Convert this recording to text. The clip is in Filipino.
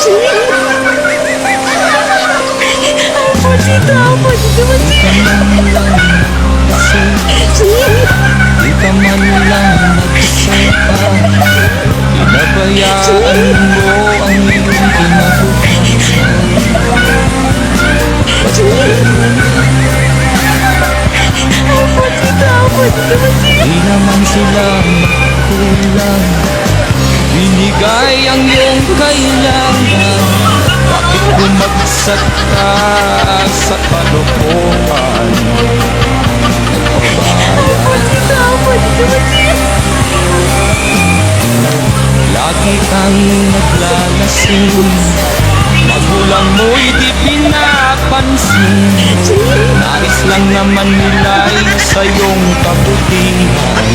Di ka man lang nagsepa, pinabayaan mo ang iyong kinabukasan. Di naman sila kulang, binigay ang iyong kailangan. Bakit bumagsak ka sa kalokohan? Lagi kang naglalasing, magulang mo'y di pinapansin. Nais lang naman nila'y sa iyong kabutihan.